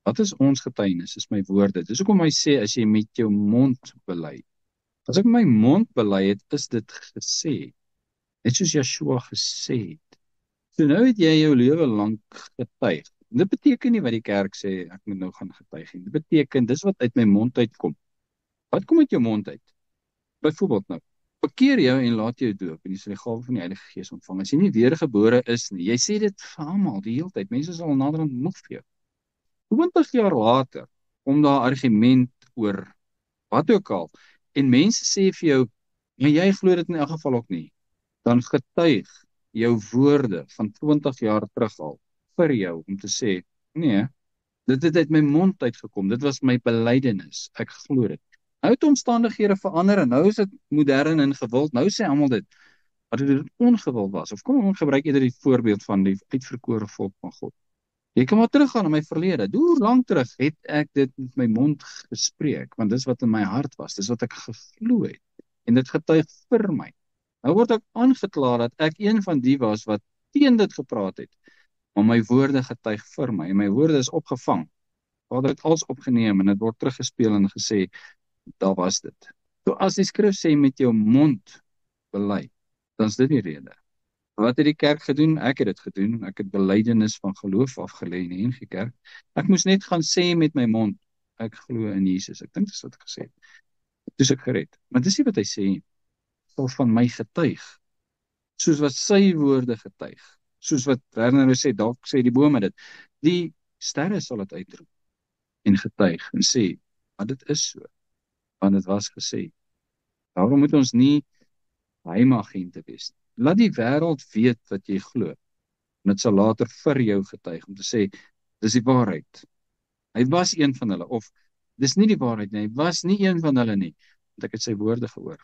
Wat is ons getuienis? Is my woorde. Dis hoekom hy sê, as jy met jou mond bely. As ek my mond bely het, is dit gesê. Net soos Yeshua gesê het. So nou het jy jou lewe lank getuig. Dit beteken nie wat die kerk sê, ek moet nou gaan getuig nie. Dit beteken, dis wat uit my mond uitkom. Wat kom uit jou mond uit? Byvoorbeeld nou, bekeer jou en laat jou doop, en jy sal die gawe van die Heilige Gees ontvang. As jy nie weergebore is nie, jy sê dit vir almal die hele tyd. Mense sal naderhand moeg vir jou. 20 jaar later, kom daar argument oor wat ook al, en mense sê vir jou, maar jy glo dit in elk geval ook nie, dan getuig jou woorde van 20 jaar terug al vir jou om te sê, nee, dit het uit my mond uitgekom, dit was my belydenis, ek glo dit. Nou het omstandighede verander en nou is dit modern en gewild, nou sê almal dit, dat dit ongewild was, of kom ons gebruik eerder die voorbeeld van die uitverkore volk van God. Jy kan maar teruggaan in my verlede. Hoe lang terug het ek dit met my mond gespreek, want dis wat in my hart was, dis wat ek geglo het, en dit getuig vir my. Nou word ek aangekla dat ek een van die was wat teen dit gepraat het, maar my woorde getuig vir my, en my woorde is opgevang. Vader het alles opgeneem, en dit word teruggespeel en gesê, daar was dit. So as die skrif sê met jou mond bely, dan is dit die rede. Wat het die kerk gedoen? Ek het dit gedoen. Ek het belydenis van geloof afgelê in die NG Kerk. Ek moes net gaan sê met my mond, ek glo in Jesus. Ek dink dis wat ek gesê het. Dis ek gered. Maar dis nie wat hy sê, sal van my getuig, soos wat sy woorde getuig, soos wat Werner nou sê, dalk sê die bome dit, die sterre sal dit uitroep, en getuig, en sê, maar dit is so, want dit was gesê. Daarom moet ons nie geheimagente wees. Laat die wêreld weet wat jy glo, en dit sal later vir jou getuig, om te sê, dis die waarheid. Hy was een van hulle, of dis nie die waarheid nie, hy was nie een van hulle nie, want ek het sy woorde gehoor.